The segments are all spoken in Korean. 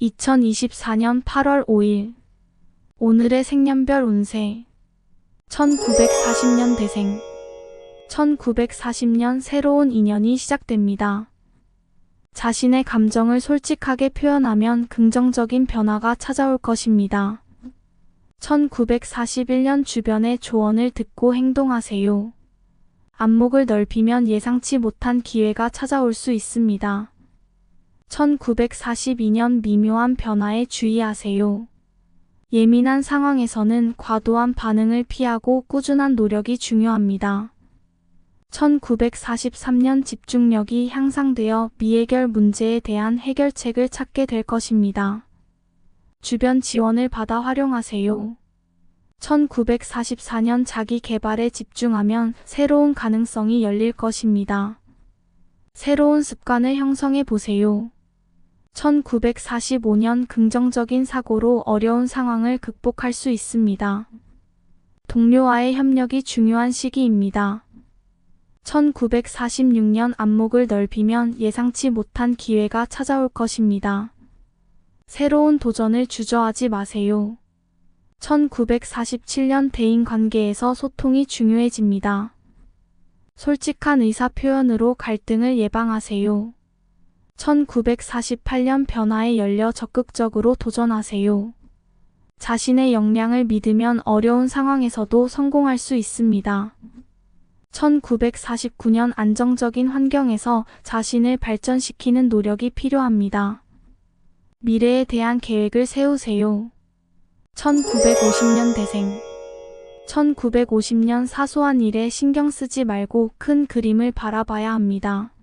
2024년 8월 5일 오늘의 생년별 운세 1940년 대생 1940년 새로운 인연이 시작됩니다. 자신의 감정을 솔직하게 표현하면 긍정적인 변화가 찾아올 것입니다. 1941년 주변의 조언을 듣고 행동하세요. 안목을 넓히면 예상치 못한 기회가 찾아올 수 있습니다. 1942년 미묘한 변화에 주의하세요. 예민한 상황에서는 과도한 반응을 피하고 꾸준한 노력이 중요합니다. 1943년 집중력이 향상되어 미해결 문제에 대한 해결책을 찾게 될 것입니다. 주변 지원을 받아 활용하세요. 1944년 자기 개발에 집중하면 새로운 가능성이 열릴 것입니다. 새로운 습관을 형성해 보세요. 1945년 긍정적인 사고로 어려운 상황을 극복할 수 있습니다. 동료와의 협력이 중요한 시기입니다. 1946년 안목을 넓히면 예상치 못한 기회가 찾아올 것입니다. 새로운 도전을 주저하지 마세요. 1947년 대인관계에서 소통이 중요해집니다. 솔직한 의사 표현으로 갈등을 예방하세요. 1948년 변화에 열려 적극적으로 도전하세요. 자신의 역량을 믿으면 어려운 상황에서도 성공할 수 있습니다. 1949년 안정적인 환경에서 자신을 발전시키는 노력이 필요합니다. 미래에 대한 계획을 세우세요. 1950년 대생 1950년 사소한 일에 신경 쓰지 말고 큰 그림을 바라봐야 합니다.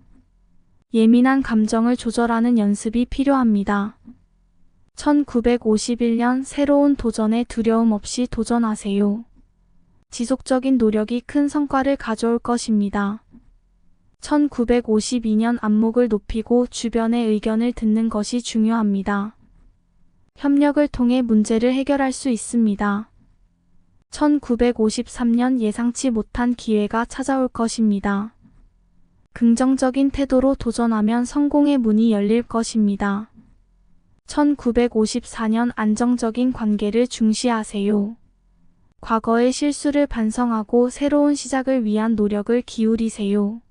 예민한 감정을 조절하는 연습이 필요합니다. 1951년 새로운 도전에 두려움 없이 도전하세요. 지속적인 노력이 큰 성과를 가져올 것입니다. 1952년 안목을 높이고 주변의 의견을 듣는 것이 중요합니다. 협력을 통해 문제를 해결할 수 있습니다. 1953년 예상치 못한 기회가 찾아올 것입니다. 긍정적인 태도로 도전하면 성공의 문이 열릴 것입니다. 1954년 안정적인 관계를 중시하세요. 과거의 실수를 반성하고 새로운 시작을 위한 노력을 기울이세요.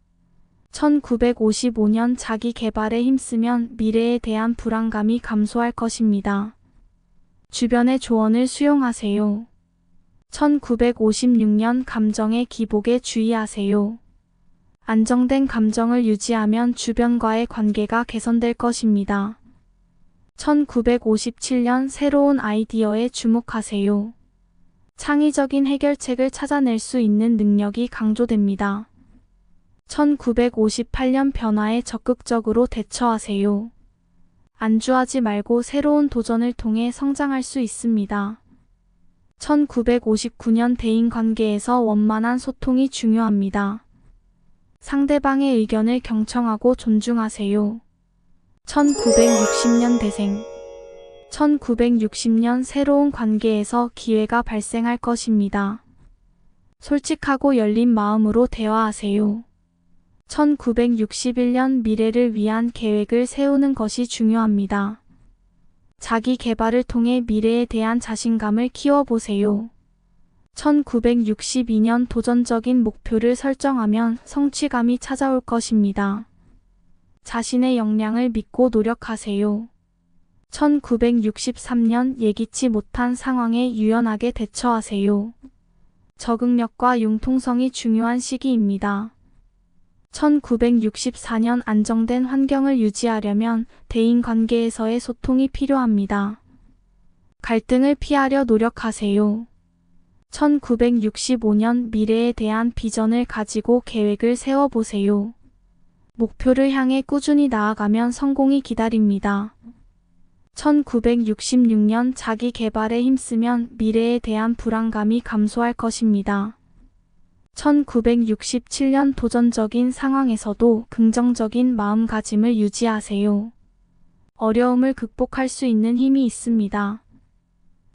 1955년 자기 개발에 힘쓰면 미래에 대한 불안감이 감소할 것입니다. 주변의 조언을 수용하세요. 1956년 감정의 기복에 주의하세요. 안정된 감정을 유지하면 주변과의 관계가 개선될 것입니다. 1957년 새로운 아이디어에 주목하세요. 창의적인 해결책을 찾아낼 수 있는 능력이 강조됩니다. 1958년 변화에 적극적으로 대처하세요. 안주하지 말고 새로운 도전을 통해 성장할 수 있습니다. 1959년 대인관계에서 원만한 소통이 중요합니다. 상대방의 의견을 경청하고 존중하세요. 1960년 대생 1960년 새로운 관계에서 기회가 발생할 것입니다. 솔직하고 열린 마음으로 대화하세요. 1961년 미래를 위한 계획을 세우는 것이 중요합니다. 자기 개발을 통해 미래에 대한 자신감을 키워보세요. 1962년 도전적인 목표를 설정하면 성취감이 찾아올 것입니다. 자신의 역량을 믿고 노력하세요. 1963년 예기치 못한 상황에 유연하게 대처하세요. 적응력과 융통성이 중요한 시기입니다. 1964년 안정된 환경을 유지하려면 대인관계에서의 소통이 필요합니다. 갈등을 피하려 노력하세요. 1965년 미래에 대한 비전을 가지고 계획을 세워보세요. 목표를 향해 꾸준히 나아가면 성공이 기다립니다. 1966년 자기 개발에 힘쓰면 미래에 대한 불안감이 감소할 것입니다. 1967년 도전적인 상황에서도 긍정적인 마음가짐을 유지하세요. 어려움을 극복할 수 있는 힘이 있습니다.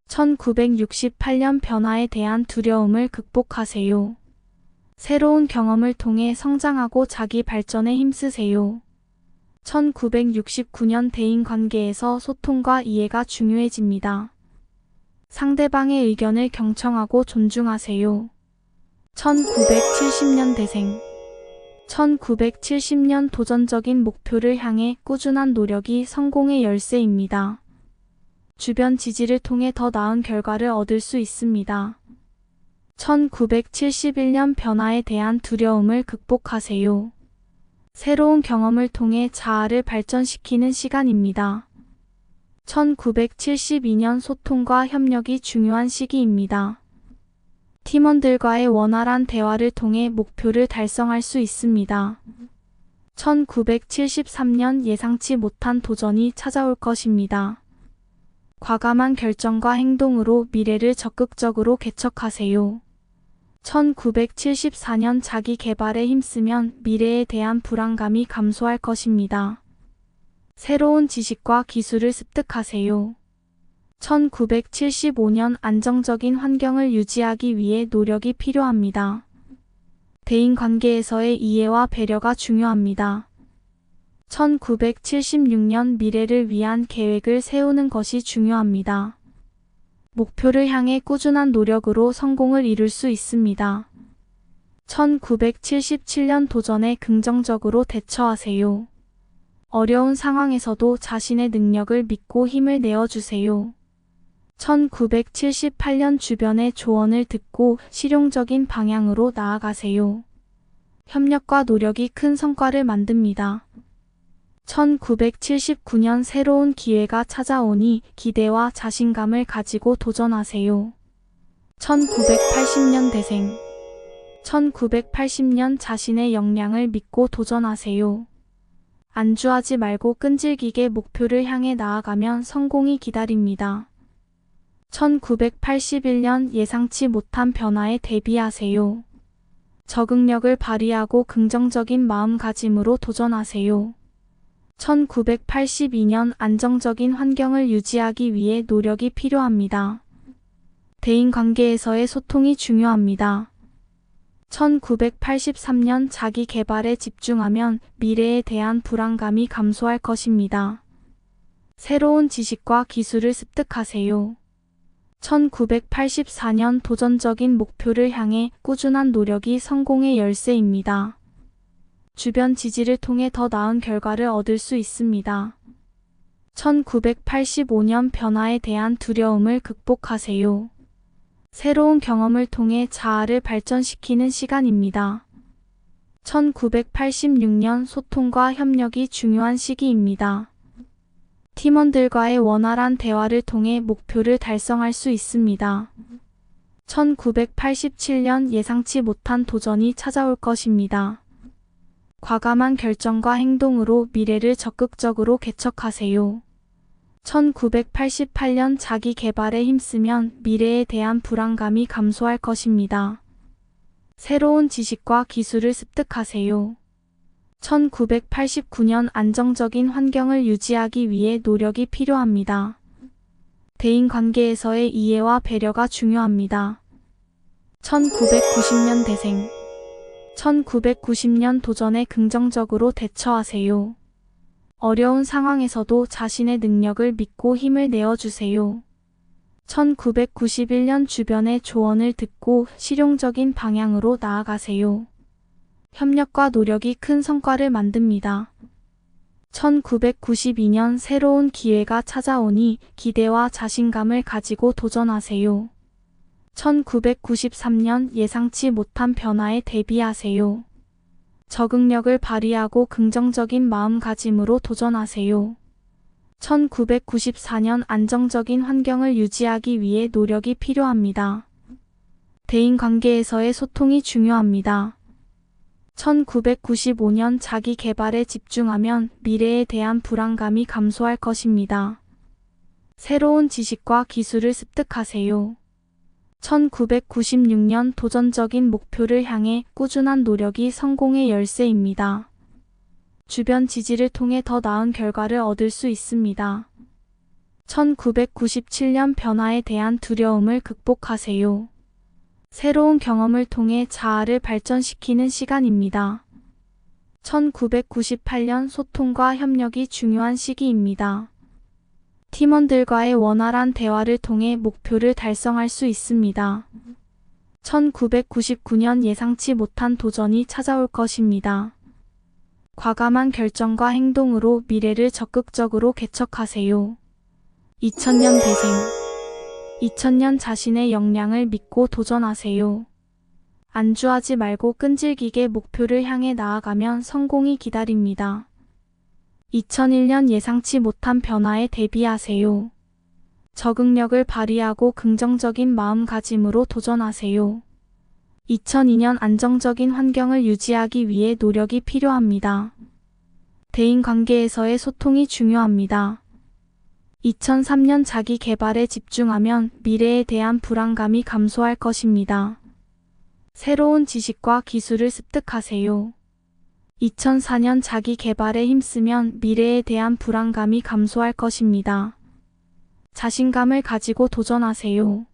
1968년 변화에 대한 두려움을 극복하세요. 새로운 경험을 통해 성장하고 자기 발전에 힘쓰세요. 1969년 대인관계에서 소통과 이해가 중요해집니다. 상대방의 의견을 경청하고 존중하세요. 1970년 대생. 1970년 도전적인 목표를 향해 꾸준한 노력이 성공의 열쇠입니다. 주변 지지를 통해 더 나은 결과를 얻을 수 있습니다. 1971년 변화에 대한 두려움을 극복하세요. 새로운 경험을 통해 자아를 발전시키는 시간입니다. 1972년 소통과 협력이 중요한 시기입니다. 팀원들과의 원활한 대화를 통해 목표를 달성할 수 있습니다. 1973년 예상치 못한 도전이 찾아올 것입니다. 과감한 결정과 행동으로 미래를 적극적으로 개척하세요. 1974년 자기 개발에 힘쓰면 미래에 대한 불안감이 감소할 것입니다. 새로운 지식과 기술을 습득하세요. 1975년 안정적인 환경을 유지하기 위해 노력이 필요합니다. 대인관계에서의 이해와 배려가 중요합니다. 1976년 미래를 위한 계획을 세우는 것이 중요합니다. 목표를 향해 꾸준한 노력으로 성공을 이룰 수 있습니다. 1977년 도전에 긍정적으로 대처하세요. 어려운 상황에서도 자신의 능력을 믿고 힘을 내어주세요. 1978년 주변의 조언을 듣고 실용적인 방향으로 나아가세요. 협력과 노력이 큰 성과를 만듭니다. 1979년 새로운 기회가 찾아오니 기대와 자신감을 가지고 도전하세요. 1980년 대생. 1980년 자신의 역량을 믿고 도전하세요. 안주하지 말고 끈질기게 목표를 향해 나아가면 성공이 기다립니다. 1981년 예상치 못한 변화에 대비하세요. 적응력을 발휘하고 긍정적인 마음가짐으로 도전하세요. 1982년 안정적인 환경을 유지하기 위해 노력이 필요합니다. 대인관계에서의 소통이 중요합니다. 1983년 자기 개발에 집중하면 미래에 대한 불안감이 감소할 것입니다. 새로운 지식과 기술을 습득하세요. 1984년 도전적인 목표를 향해 꾸준한 노력이 성공의 열쇠입니다. 주변 지지를 통해 더 나은 결과를 얻을 수 있습니다. 1985년 변화에 대한 두려움을 극복하세요. 새로운 경험을 통해 자아를 발전시키는 시간입니다. 1986년 소통과 협력이 중요한 시기입니다. 팀원들과의 원활한 대화를 통해 목표를 달성할 수 있습니다. 1987년 예상치 못한 도전이 찾아올 것입니다. 과감한 결정과 행동으로 미래를 적극적으로 개척하세요. 1988년 자기 개발에 힘쓰면 미래에 대한 불안감이 감소할 것입니다. 새로운 지식과 기술을 습득하세요. 1989년 안정적인 환경을 유지하기 위해 노력이 필요합니다. 대인관계에서의 이해와 배려가 중요합니다. 1990년 대생. 1990년 도전에 긍정적으로 대처하세요. 어려운 상황에서도 자신의 능력을 믿고 힘을 내어주세요. 1991년 주변의 조언을 듣고 실용적인 방향으로 나아가세요. 협력과 노력이 큰 성과를 만듭니다. 1992년 새로운 기회가 찾아오니 기대와 자신감을 가지고 도전하세요. 1993년 예상치 못한 변화에 대비하세요. 적응력을 발휘하고 긍정적인 마음가짐으로 도전하세요. 1994년 안정적인 환경을 유지하기 위해 노력이 필요합니다. 대인관계에서의 소통이 중요합니다. 1995년 자기 개발에 집중하면 미래에 대한 불안감이 감소할 것입니다. 새로운 지식과 기술을 습득하세요. 1996년 도전적인 목표를 향해 꾸준한 노력이 성공의 열쇠입니다. 주변 지지를 통해 더 나은 결과를 얻을 수 있습니다. 1997년 변화에 대한 두려움을 극복하세요. 새로운 경험을 통해 자아를 발전시키는 시간입니다. 1998년 소통과 협력이 중요한 시기입니다. 팀원들과의 원활한 대화를 통해 목표를 달성할 수 있습니다. 1999년 예상치 못한 도전이 찾아올 것입니다. 과감한 결정과 행동으로 미래를 적극적으로 개척하세요. 2000년 대생 2000년 자신의 역량을 믿고 도전하세요. 안주하지 말고 끈질기게 목표를 향해 나아가면 성공이 기다립니다. 2001년 예상치 못한 변화에 대비하세요. 적응력을 발휘하고 긍정적인 마음가짐으로 도전하세요. 2002년 안정적인 환경을 유지하기 위해 노력이 필요합니다. 대인관계에서의 소통이 중요합니다. 2003년 자기 개발에 집중하면 미래에 대한 불안감이 감소할 것입니다. 새로운 지식과 기술을 습득하세요. 2004년 자기 개발에 힘쓰면 미래에 대한 불안감이 감소할 것입니다. 자신감을 가지고 도전하세요.